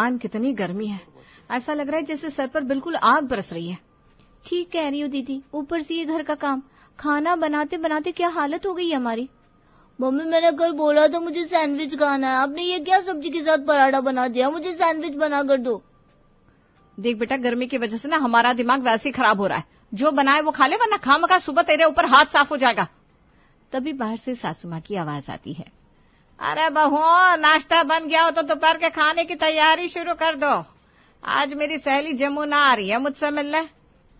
आन कितनी गर्मी है, ऐसा लग रहा है जैसे सर पर बिल्कुल आग बरस रही है। ठीक कह रही हो दीदी, ऊपर से ये घर का काम, खाना बनाते बनाते क्या हालत हो गई है हमारी। मम्मी मैंने कल बोला था मुझे सैंडविच खाना है, आपने ये क्या सब्जी के साथ पराठा बना दिया, मुझे सैंडविच बना कर दो। देख बेटा, गर्मी की वजह से ना हमारा दिमाग वैसे ही खराब हो रहा है, जो बनाए वो खा ले, वरना खामखा सुबह तेरे ऊपर हाथ साफ हो जाएगा। तभी बाहर से सासू माँ की आवाज आती है, अरे बहू नाश्ता बन गया हो तो दोपहर के खाने की तैयारी शुरू कर दो, आज मेरी सहेली जमुना आ रही है मुझसे मिलने।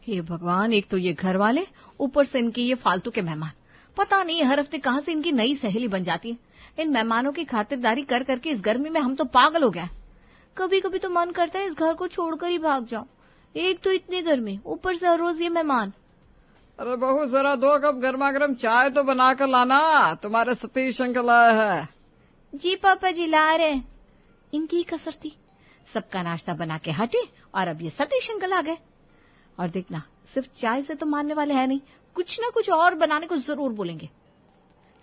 हे भगवान, एक तो ये घर वाले, ऊपर से इनके ये फालतू के मेहमान, पता नहीं हर हफ्ते कहाँ से इनकी नई सहेली बन जाती है। इन मेहमानों की खातिरदारी कर करके इस गर्मी में हम तो पागल हो गए। कभी कभी तो मन करता है इस घर को छोड़कर ही भाग जाऊं, एक तो इतनी गर्मी, ऊपर से हर रोज ये मेहमान। अरे बहू जरा 2 कप गर्मा गर्म चाय तो बना कर लाना, तुम्हारे सतीश अंकल आए हैं। जी पापा जी ला रहे। इनकी कसर थी, सबका नाश्ता बना के हटे और अब ये सतीश अंकल आ गए। और देखना, सिर्फ चाय से तो मानने वाले हैं नहीं, कुछ ना कुछ और बनाने को जरूर बोलेंगे।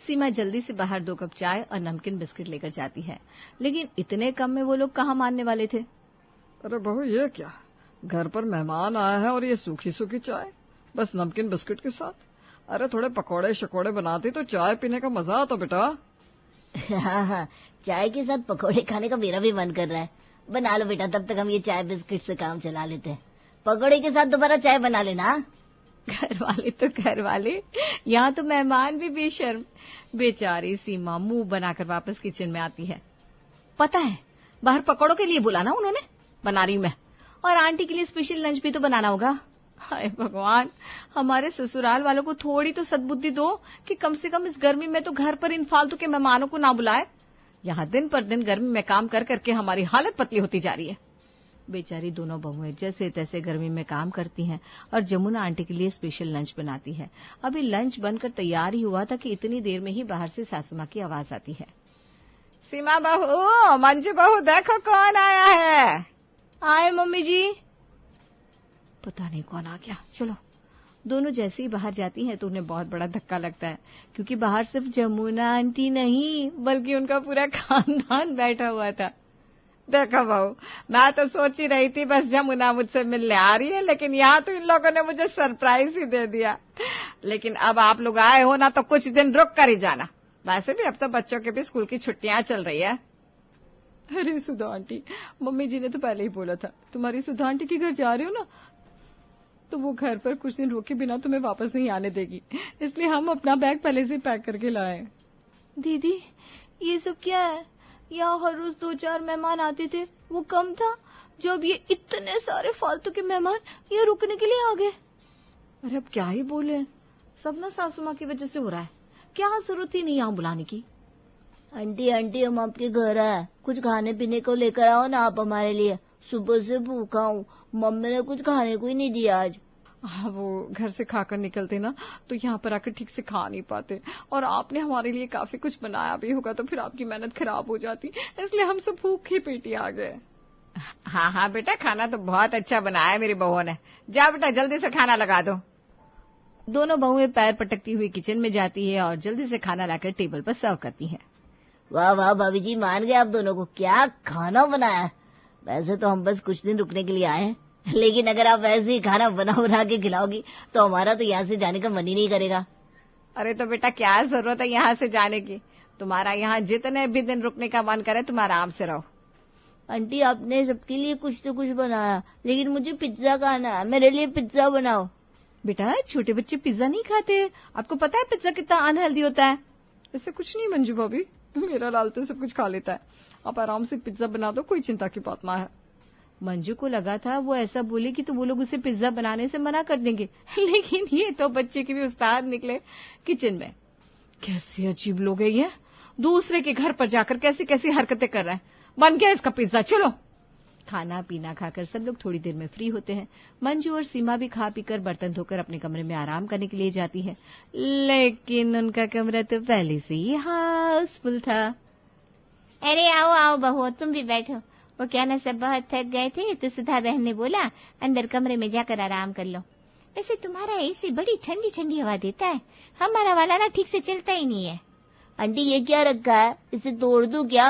सीमा जल्दी से बाहर 2 कप चाय और नमकीन बिस्किट लेकर जाती है, लेकिन इतने कम में वो लोग कहाँ मानने वाले थे। अरे बहू ये क्या, घर पर मेहमान आया है और ये सूखी सूखी चाय, बस नमकीन बिस्किट के साथ। अरे थोड़े पकौड़े शकोड़े बनाती तो चाय पीने का मजा आता बेटा। हाँ, चाय के साथ पकौड़े खाने का मेरा भी मन कर रहा है। बना लो बेटा, तब तक हम ये चाय बिस्किट से काम चला लेते हैं। पकौड़े के साथ दोबारा चाय बना लेना। घर वाले तो घर वाले, यहाँ तो मेहमान भी बेशर्म। बेचारी सीमा मुंह बनाकर वापस किचन में आती है। पता है, बाहर पकौड़ों के लिए बुलाना उन्होंने, बना रही हूं मैं, और आंटी के लिए स्पेशल लंच भी तो बनाना होगा। हाय भगवान, हमारे ससुराल वालों को थोड़ी तो सद्बुद्धि दो कि कम से कम इस गर्मी में तो घर पर इन फालतू के मेहमानों को ना बुलाए। यहाँ दिन पर दिन गर्मी में काम कर करके हमारी हालत पतली होती जा रही है। बेचारी दोनों बहुएं जैसे तैसे गर्मी में काम करती हैं और जमुना आंटी के लिए स्पेशल लंच बनाती है। अभी लंच बनकर तैयार ही हुआ था कि इतनी देर में ही बाहर से सासू माँ की आवाज आती है, सीमा बहू, मंजू बहू, देखो कौन आया है। आए मम्मी जी। पता नहीं कौन आ गया। चलो, दोनों जैसे ही बाहर जाती हैं तो उन्हें बहुत बड़ा धक्का लगता है, क्योंकि बाहर सिर्फ जमुना आंटी नहीं बल्कि उनका पूरा खानदान बैठा हुआ था। देखो बहू, मैं तो सोच ही रही थी बस जमुना मुझसे मिलने आ रही है, लेकिन यहाँ तो इन लोगों ने मुझे सरप्राइज ही दे दिया। लेकिन अब आप लोग आए हो ना, तो कुछ दिन रुक कर ही जाना। वैसे भी अब तो बच्चों के भी स्कूल की छुट्टियां चल रही है। अरे सुधा आंटी, मम्मी जी ने तो पहले ही बोला था, तुम्हारी सुधा आंटी के घर जा रहे हो ना, तो वो घर पर कुछ दिन रुके बिना तुम्हें वापस नहीं आने देगी, इसलिए हम अपना बैग पहले से पैक करके लाए। दीदी, ये सब क्या है? यहाँ हर रोज 2-4 मेहमान आते थे, वो कम था जब ये इतने सारे फालतू के मेहमान ये रुकने के लिए आ गए। अरे अब क्या ही बोले, सब ना सासू माँ की वजह से हो रहा है, क्या जरूरत ही नहीं यहाँ बुलाने की। आंटी आंटी, हम आपके घर आए, कुछ खाने पीने को लेकर आओ ना आप हमारे लिए, सुबह से भूखा हूँ, मम्मी ने कुछ खाने को ही नहीं दिया आज। हाँ, वो घर से खाकर निकलते ना तो यहाँ पर आकर ठीक से खा नहीं पाते, और आपने हमारे लिए काफी कुछ बनाया भी होगा तो फिर आपकी मेहनत खराब हो जाती, इसलिए हम सब भूखे पेटी आ गए। हाँ हाँ बेटा, खाना तो बहुत अच्छा बनाया मेरी बहू ने, जा बेटा जल्दी से खाना लगा दो। दोनों बहुएं पैर पटकती हुई किचन में जाती है और जल्दी से खाना लाकर टेबल पर सर्व करती है। वाह वाह भाभी जी, मान गए आप दोनों को, क्या खाना बनाया। वैसे तो हम बस कुछ दिन रुकने के लिए आए हैं, लेकिन अगर आप ऐसे ही खाना बना के खिलाओगी तो हमारा तो यहाँ से जाने का मन ही नहीं करेगा। अरे तो बेटा क्या जरूरत है यहाँ से जाने की, तुम्हारा यहाँ जितने भी दिन रुकने का मन करे तुम आराम से रहो। आंटी, आपने सबके लिए कुछ तो कुछ बनाया, लेकिन मुझे पिज्जा खाना है, मेरे लिए पिज्जा बनाओ। बेटा छोटे बच्चे पिज्जा नहीं खाते, आपको पता है पिज्जा कितना अनहेल्दी होता है। ऐसे कुछ नहीं मंजू भाभी, मेरा लाल तो सब कुछ खा लेता है, आप आराम से पिज्जा बना दो, कोई चिंता की बात ना है। मंजू को लगा था वो ऐसा बोलेगी तो वो लोग उसे पिज्जा बनाने से मना कर देंगे, लेकिन ये तो बच्चे के भी उस्ताद निकले। किचन में कैसे अजीब लोग हैं ये, दूसरे के घर पर जाकर कैसी कैसी हरकतें कर रहे हैं। बन गया इसका पिज्जा, चलो। खाना पीना खाकर सब लोग थोड़ी देर में फ्री होते हैं। मंजू और सीमा भी खा पीकर बर्तन धोकर अपने कमरे में आराम करने के लिए जाती है, लेकिन उनका कमरा तो पहले से ही हाउसफुल था। अरे आओ आओ बहू, तुम भी बैठो। वो क्या ना सब बहुत थक गए थे तो सुधा बहन ने बोला अंदर कमरे में जाकर आराम कर लो। वैसे तुम्हारा एसी बड़ी ठंडी ठंडी हवा देता है, हमारा वाला ना ठीक से चलता ही नहीं है। आंटी, ये क्या रखा है, इसे तोड़ दूं क्या?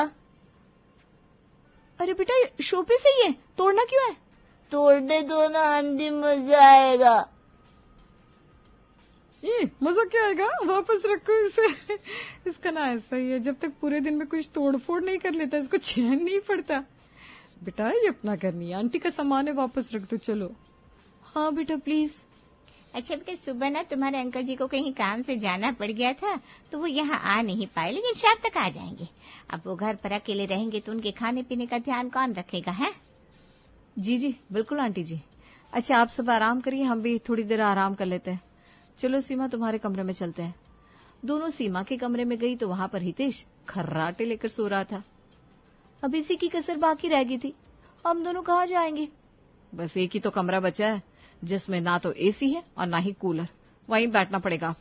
अरे बेटा शोपीस है ये, तोड़ना क्यों है? तोड़ने दो ना आंटी, मजा आएगा। ये मजा क्या आएगा, वापस रखो इसे। इसका ना ऐसा ही है, जब तक पूरे दिन में कुछ तोड़फोड़ नहीं कर लेता इसको चैन नहीं पड़ता। बेटा ये अपना करनी है, आंटी का सामान है, वापस रख दो। चलो। हाँ बेटा प्लीज। अच्छा बेटे, सुबह ना तुम्हारे अंकल जी को कहीं काम से जाना पड़ गया था तो वो यहाँ आ नहीं पाए, लेकिन शाम तक आ जाएंगे। अब वो घर पर अकेले रहेंगे तो उनके खाने पीने का ध्यान कौन रखेगा, है? जी जी बिल्कुल आंटी जी। अच्छा आप सब आराम करिए, हम भी थोड़ी देर आराम कर लेते हैं। चलो सीमा तुम्हारे कमरे में चलते हैं। दोनों सीमा के कमरे में गई तो वहां पर हितेश खर्राटे लेकर सो रहा था। अब इसी की कसर बाकी रह गई थी, हम दोनों कहाँ जाएंगे? बस एक ही तो कमरा बचा है जिसमें ना तो एसी है और ना ही कूलर, वहीं बैठना पड़ेगा।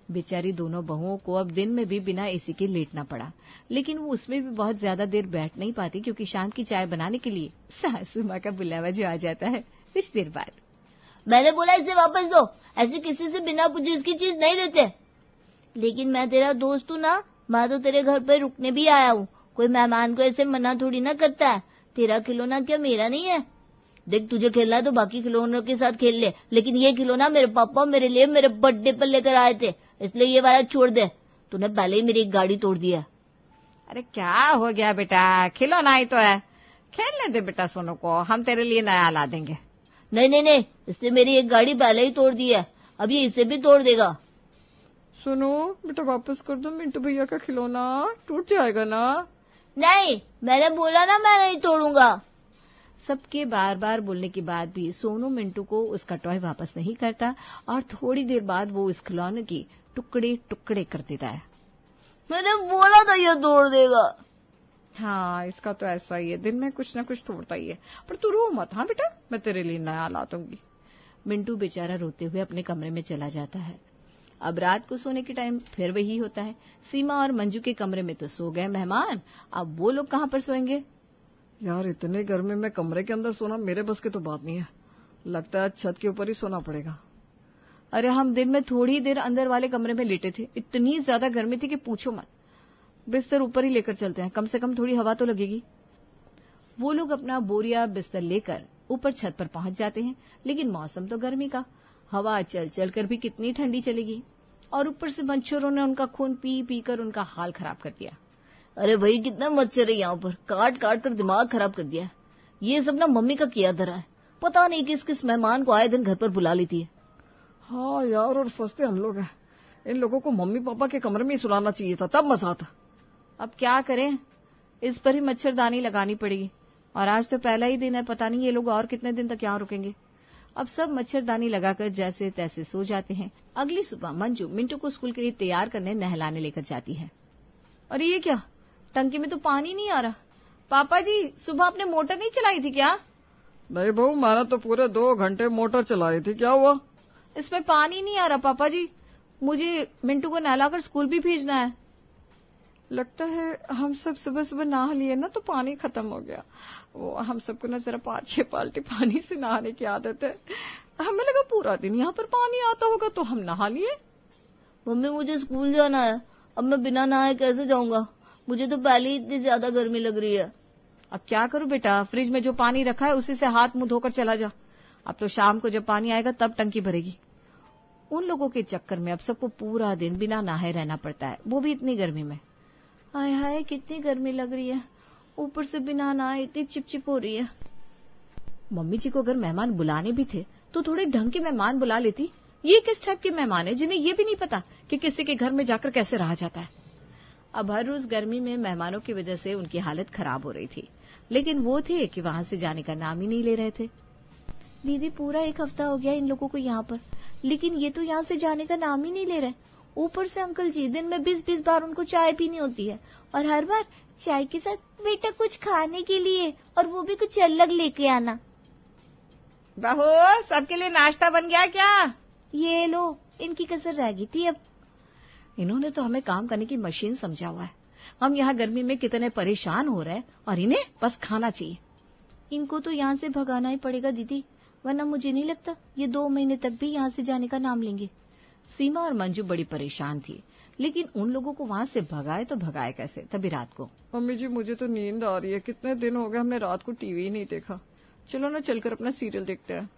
बेचारी दोनों बहुओं को अब दिन में भी बिना एसी के लेटना पड़ा, लेकिन वो उसमें भी बहुत ज्यादा देर बैठ नहीं पाती क्योंकि शाम की चाय बनाने के लिए सासू माँ का बुलावा जो आ जाता है कुछ देर बाद। मैंने बोला इसे वापस दो, ऐसे किसी से बिना पूछे इसकी चीज नहीं लेते। लेकिन मैं तेरा दोस्त हूँ ना, मैं तो तेरे घर पे रुकने भी आया हूँ, कोई मेहमान को ऐसे मना थोड़ी ना करता है। तेरा खिलौना क्या मेरा नहीं है? देख तुझे खेलना है तो बाकी खिलौनों के साथ खेल ले, लेकिन ये खिलौना मेरे पापा मेरे लिए मेरे बर्थडे पर लेकर आए थे, इसलिए ये वाला छोड़ दे। तूने पहले ही मेरी एक गाड़ी तोड़ दिया। अरे क्या हो गया बेटा, खिलौना ही तो है, खेलने दे बेटा सोनू को, हम तेरे लिए नया ला देंगे। नहीं नहीं नहीं, इससे मेरी एक गाड़ी पहले ही तोड़ दी है, अब ये इसे भी तोड़ देगा। सुनो बेटा वापस कर दो, मिंटू भैया का खिलौना टूट जाएगा ना। नहीं, मैंने बोला ना मैं नहीं तोड़ूंगा। सबके बार बार बोलने के बाद भी सोनू मिंटू को उसका टॉय वापस नहीं करता और थोड़ी देर बाद वो उस खिलौने की टुकड़े टुकड़े कर देता है। मैंने बोला था ये तोड़ देगा। हाँ इसका तो ऐसा ही है, दिन में कुछ ना कुछ तोड़ता ही है। पर तू रो मत, हाँ बेटा मैं तेरे लिए नया ला दूंगी। मिंटू बेचारा रोते हुए अपने कमरे में चला जाता है। अब रात को सोने के टाइम फिर वही होता है, सीमा और मंजू के कमरे में तो सो गए मेहमान, अब वो लोग कहाँ पर सोएंगे? यार इतने गर्मी में कमरे के अंदर सोना मेरे बस की तो बात नहीं है, लगता है छत के ऊपर ही सोना पड़ेगा। अरे हम दिन में थोड़ी देर अंदर वाले कमरे में लेटे थे, इतनी ज्यादा गर्मी थी कि पूछो मत। बिस्तर ऊपर ही लेकर चलते हैं, कम से कम थोड़ी हवा तो लगेगी। वो लोग अपना बोरिया बिस्तर लेकर ऊपर छत पर पहुंच जाते हैं, लेकिन मौसम तो गर्मी का, हवा चल चल कर भी कितनी ठंडी चलेगी, और ऊपर से मच्छरों ने उनका खून पी पी कर उनका हाल खराब कर दिया। अरे भाई कितना मच्छर है यहाँ पर, काट काट कर दिमाग खराब कर दिया। ये सब ना मम्मी का किया धरा है, पता नहीं किस किस मेहमान को आए दिन घर पर बुला लेती है। हाँ यार, और फंसते हम लोग हैं, इन लोगों को मम्मी पापा के कमरे में ही सुलाना चाहिए था, तब मजा आता। अब क्या करें, इस पर ही मच्छरदानी लगानी पड़ेगी, और आज तो पहला ही दिन है, पता नहीं ये लोग और कितने दिन तक यहाँ रुकेंगे। अब सब मच्छरदानी लगाकर जैसे तैसे सो जाते हैं। अगली सुबह मंजू मिंटू को स्कूल के लिए तैयार करने नहलाने लेकर जाती है। अरे ये क्या, टंकी में तो पानी नहीं आ रहा। पापा जी सुबह आपने मोटर नहीं चलाई थी क्या? नहीं बहू, मैंने तो पूरे 2 घंटे मोटर चलाई थी, क्या हुआ? इसमें पानी नहीं आ रहा पापा जी, मुझे मिंटू को नहलाकर स्कूल भी भेजना है। लगता है हम सब सुबह सुबह नहा लिए ना तो पानी खत्म हो गया। वो हम सबको ना जरा 5-6 बाल्टी पानी से नहाने की आदत है, हमें लगा पूरा दिन यहाँ पर पानी आता होगा तो हम नहा लिए। मम्मी मुझे स्कूल जाना है, अब मैं बिना नहाए कैसे जाऊंगा? मुझे तो पहले ही इतनी ज्यादा गर्मी लग रही है। अब क्या करूं बेटा, फ्रिज में जो पानी रखा है उसी से हाथ मुंह धोकर चला जा। अब तो शाम को जब पानी आएगा तब टंकी भरेगी। उन लोगों के चक्कर में अब सबको पूरा दिन बिना नहाए रहना पड़ता है, वो भी इतनी गर्मी में। हाय हाय कितनी गर्मी लग रही है, ऊपर से बिना नहाए इतनी चिपचिप हो रही है। मम्मी जी को अगर मेहमान बुलाने भी थे तो थोड़े ढंग के मेहमान बुला लेती। ये किस टाइप के मेहमान है जिन्हें ये भी नहीं पता कि किसी के घर में जाकर कैसे रहा जाता है। अब हर रोज गर्मी में मेहमानों की वजह से उनकी हालत खराब हो रही थी, लेकिन वो थे कि वहां से जाने का नाम ही नहीं ले रहे थे। दीदी पूरा 1 हफ्ता हो गया इन लोगों को यहाँ पर, लेकिन ये तो यहाँ से जाने का नाम ही नहीं ले रहे। ऊपर से अंकल जी दिन में 20-20 बार उनको चाय पीनी होती है, और हर बार चाय के साथ बेटा कुछ खाने के लिए, और वो भी कुछ अलग लेके आना। बहू सबके लिए नाश्ता बन गया क्या? ये लो, इनकी कसर रह गई थी। अब इन्होंने तो हमें काम करने की मशीन समझा हुआ है। हम यहाँ गर्मी में कितने परेशान हो रहे हैं और इन्हें बस खाना चाहिए। इनको तो यहाँ से भगाना ही पड़ेगा दीदी, वरना मुझे नहीं लगता ये 2 महीने तक भी यहाँ से जाने का नाम लेंगे। सीमा और मंजू बड़ी परेशान थी, लेकिन उन लोगों को वहां से भगाए तो भगाए कैसे, तभी रात को। मम्मी जी मुझे तो नींद आ रही है, कितने दिन हो गए हमने रात को टीवी ही नहीं देखा। चलो ना चलकर अपना सीरियल देखते हैं।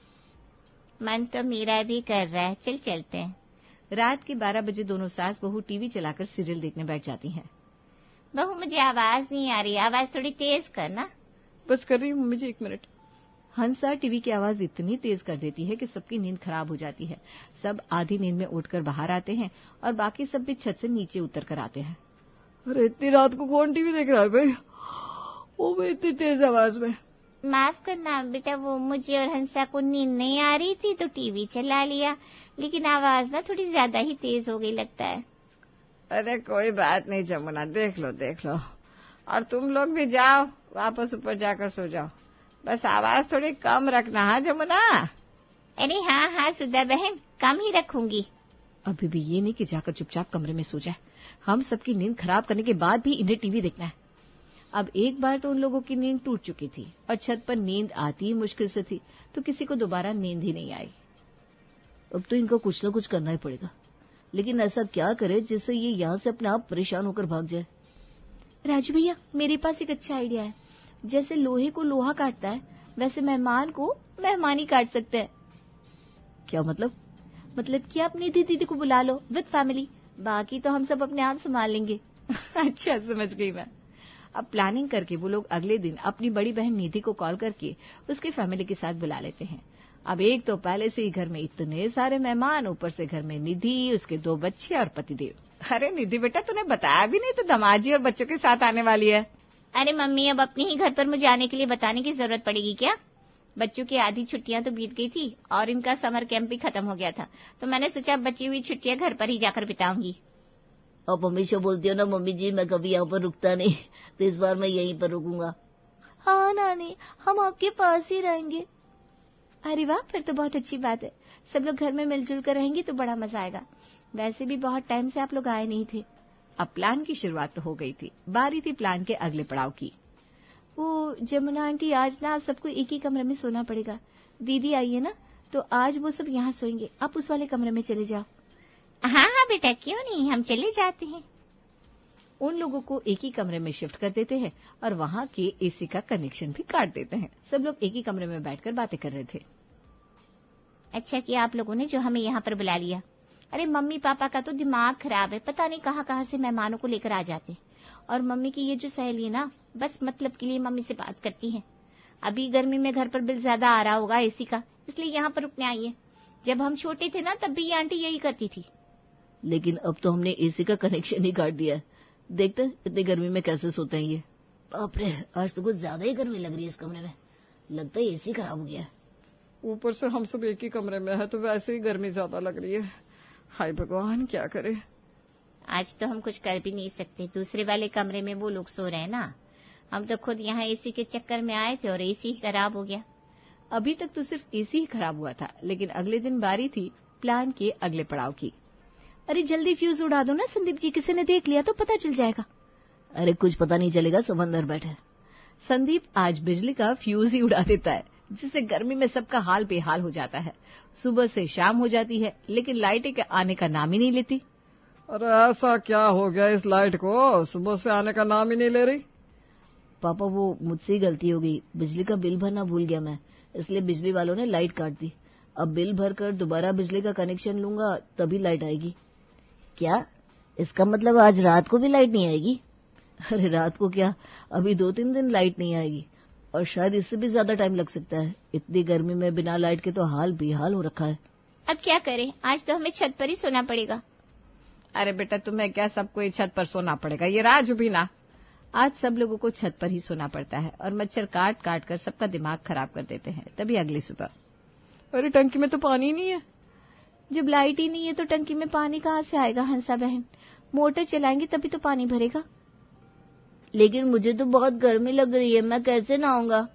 मन तो मेरा भी कर रहा है, चल चलते हैं। रात के 12 बजे दोनों सास बहू टीवी चलाकर सीरियल देखने बैठ जाती हैं। बहू मुझे आवाज नहीं आ रही, आवाज थोड़ी तेज करना। बस कर रही हूँ मम्मी जी, 1 मिनट। हंसा टीवी की आवाज इतनी तेज कर देती है कि सबकी नींद खराब हो जाती है। सब आधी नींद में उठकर बाहर आते हैं और बाकी सब भी छत से नीचे उतर कर आते हैं। अरे इतनी रात को कौन टीवी देख रहा है भाई? ओ भाई इतनी तेज आवाज में। माफ करना बेटा, वो मुझे और हंसा को नींद नहीं आ रही थी तो टीवी चला लिया, लेकिन आवाज ना थोड़ी ज्यादा ही तेज हो गई लगता है। अरे कोई बात नहीं जमुना, देख लो देख लो। और तुम लोग भी जाओ, वापस ऊपर जाकर सो जाओ। बस आवाज थोड़ी कम रखना। हाँ जमुना? अरे हाँ हाँ सुधा बहन, कम ही रखूंगी। अभी भी ये नहीं कि जाकर चुपचाप कमरे में सो जाए। हम सबकी नींद खराब करने के बाद भी इन्हें टीवी देखना है। अब एक बार तो उन लोगों की नींद टूट चुकी थी और छत पर नींद आती ही मुश्किल से थी, तो किसी को दोबारा नींद ही नहीं आई। अब तो इनको कुछ न कुछ करना ही पड़ेगा, लेकिन ऐसा क्या करे जिससे ये यहाँ से अपने आप परेशान होकर भाग जाए। राजू भैया, मेरे पास एक अच्छा आइडिया है। जैसे लोहे को लोहा काटता है, वैसे मेहमान को मेहमान ही काट सकते हैं। क्या मतलब? मतलब कि आप निधि दीदी को बुला लो विद फैमिली, बाकी तो हम सब अपने आप संभाल लेंगे। अच्छा समझ गई मैं। अब प्लानिंग करके वो लोग अगले दिन अपनी बड़ी बहन निधि को कॉल करके उसकी फैमिली के साथ बुला लेते हैं। अब एक तो पहले से ही घर में इतने सारे मेहमान, ऊपर से घर में निधि, उसके 2 बच्चे और पतिदेव। अरे निधि बेटा, तूने बताया भी नहीं तो दमाजी और बच्चों के साथ आने वाली है। अरे मम्मी, अब अपने ही घर पर मुझे आने के लिए बताने की जरूरत पड़ेगी क्या? बच्चों की आधी छुट्टियां तो बीत गई थी और इनका समर कैंप भी खत्म हो गया था, तो मैंने सोचा बची हुई छुट्टियां घर पर ही जाकर बिताऊंगी। आप हमेशा बोलती हो ना मम्मी जी, मैं कभी यहाँ पर रुकता नहीं, तो इस बार मैं यहीं पर रुकूंगा। हाँ नानी, हम आपके पास ही रहेंगे। अरे वाह, फिर तो बहुत अच्छी बात है। सब लोग घर में मिलजुल कर रहेंगे तो बड़ा मजा आएगा। वैसे भी बहुत टाइम से आप लोग आए नहीं थे। अब प्लान की शुरुआत तो हो गई थी, बारी थी प्लान के अगले पड़ाव की। वो जमुना आंटी, आज ना आप सबको एक ही कमरे में सोना पड़ेगा। दीदी आई है ना, तो आज वो सब यहाँ सोएंगे, आप उस वाले कमरे में चले जाओ। हाँ हाँ बेटा, क्यों नहीं, हम चले जाते हैं। उन लोगों को एक ही कमरे में शिफ्ट कर देते हैं और वहाँ के एसी का कनेक्शन भी काट देते हैं। सब लोग एक ही कमरे में बैठकर बातें कर रहे थे। अच्छा किया आप लोगों ने जो हमें यहाँ पर बुला लिया। अरे मम्मी पापा का तो दिमाग खराब है, पता नहीं कहाँ कहाँ से मेहमानों को लेकर आ जाते हैं। और मम्मी की ये जो सहेली है ना, बस मतलब के लिए मम्मी से बात करती है। अभी गर्मी में घर पर बिल ज्यादा आ रहा होगा एसी का, इसलिए यहाँ पर रुकने आई है। जब हम छोटे थे ना, तब भी ये आंटी यही करती थी। लेकिन अब तो हमने एसी का कनेक्शन ही काट दिया है। देखते हैं इतनी गर्मी में कैसे सोते हैं ये। बाप रे, आज तो कुछ ज्यादा ही गर्मी लग रही है इस कमरे में। लगता है एसी खराब हो गया है। ऊपर से हम सब एक ही कमरे में है तो वैसे ही गर्मी ज्यादा लग रही है। हाय भगवान, क्या करे। आज तो हम कुछ कर भी नहीं सकते, दूसरे वाले कमरे में वो लोग सो रहे हैं ना। हम तो खुद यहाँ एसी के चक्कर में आए थे और एसी ही खराब हो गया। अभी तक तो सिर्फ एसी ही खराब हुआ था, लेकिन अगले दिन बारी थी प्लान के अगले पड़ाव की। अरे जल्दी फ्यूज उड़ा दो ना संदीप जी, किसी ने देख लिया तो पता चल जाएगा। अरे कुछ पता नहीं चलेगा, सब अंदर बैठे। संदीप आज बिजली का फ्यूज ही उड़ा देता है, जिससे गर्मी में सबका हाल बेहाल हो जाता है। सुबह से शाम हो जाती है, लेकिन लाइटें आने का नाम ही नहीं लेती। अरे ऐसा क्या हो गया इस लाइट को, सुबह से आने का नाम ही नहीं ले रही। पापा, वो मुझसे ही गलती हो गई, बिजली का बिल भरना भूल गया मैं, इसलिए बिजली वालों ने लाइट काट दी। अब बिल भरकर दोबारा बिजली का कनेक्शन लूंगा तभी लाइट आएगी। क्या? इसका मतलब आज रात को भी लाइट नहीं आएगी? अरे रात को क्या, अभी 2-3 दिन लाइट नहीं आएगी और शायद इससे भी ज्यादा टाइम लग सकता है। इतनी गर्मी में बिना लाइट के तो हाल बेहाल हो रखा है। अब क्या करें, आज तो हमें छत पर ही सोना पड़ेगा। अरे बेटा, तुम्हें क्या सबको ही छत पर सोना पड़ेगा? ये राजू भी ना। आज सब लोगों को छत पर ही सोना पड़ता है और मच्छर काट काट कर सबका दिमाग खराब कर देते हैं। तभी अगली सुबह, अरे टंकी में तो पानी नहीं है। जब लाइट ही नहीं है तो टंकी में पानी कहाँ से आएगा हंसा बहन? मोटर चलाएंगे तभी तो पानी भरेगा। लेकिन मुझे तो बहुत गर्मी लग रही है, मैं कैसे नहाऊंगा?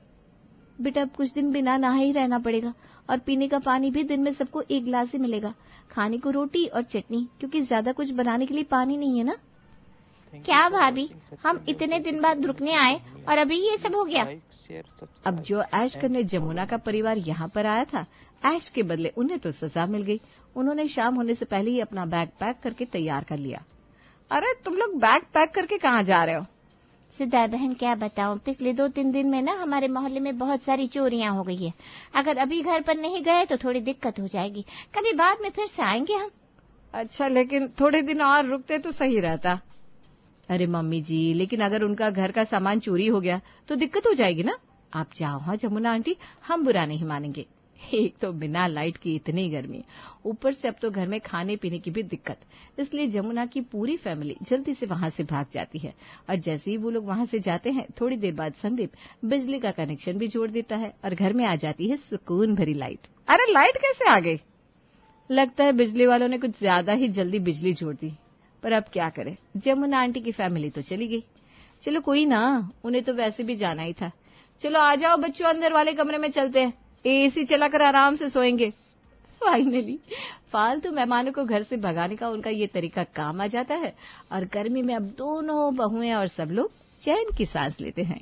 बेटा, अब कुछ दिन बिना नहाए ही रहना पड़ेगा और पीने का पानी भी दिन में सबको 1 गिलास ही मिलेगा। खाने को रोटी और चटनी, क्योंकि ज्यादा कुछ बनाने के लिए पानी नहीं है ना। क्या भाभी, हम इतने दिन बाद रुकने आए और अभी ये सब हो गया। अब जो ऐश करने जमुना का परिवार यहाँ पर आया था, ऐश के बदले उन्हें तो सजा मिल गई। उन्होंने शाम होने से पहले ही अपना बैग पैक करके तैयार कर लिया। अरे तुम लोग बैग पैक करके कहाँ जा रहे हो? सुधा बहन क्या बताऊं, पिछले 2-3 दिन में ना हमारे मोहल्ले में बहुत सारी चोरियां हो गई है। अगर अभी घर पर नहीं गए तो थोड़ी दिक्कत हो जाएगी, कभी बाद में फिर से आएंगे हम। अच्छा, लेकिन थोड़े दिन और रुकते तो सही रहता। अरे मम्मी जी, लेकिन अगर उनका घर का सामान चोरी हो गया तो दिक्कत हो जाएगी ना। आप जाओ। हाँ जमुना आंटी, हम बुरा नहीं मानेंगे। एक तो बिना लाइट की इतनी गर्मी, ऊपर से अब तो घर में खाने पीने की भी दिक्कत, इसलिए जमुना की पूरी फैमिली जल्दी से वहां से भाग जाती है। और जैसे ही वो लोग वहां से जाते हैं, थोड़ी देर बाद संदीप बिजली का कनेक्शन भी जोड़ देता है और घर में आ जाती है सुकून भरी लाइट। अरे लाइट कैसे आ गई? लगता है बिजली वालों ने कुछ ज्यादा ही जल्दी बिजली जोड़ दी, पर अब क्या करे, जमुना आंटी की फैमिली तो चली गई। चलो कोई ना, उन्हें तो वैसे भी जाना ही था। चलो आ जाओ बच्चों, अंदर वाले कमरे में चलते हैं, एसी चलाकर आराम से सोएंगे। फाइनली फालतू मेहमानों को घर से भगाने का उनका ये तरीका काम आ जाता है और गर्मी में अब दोनों बहुएं और सब लोग चैन की सांस लेते हैं।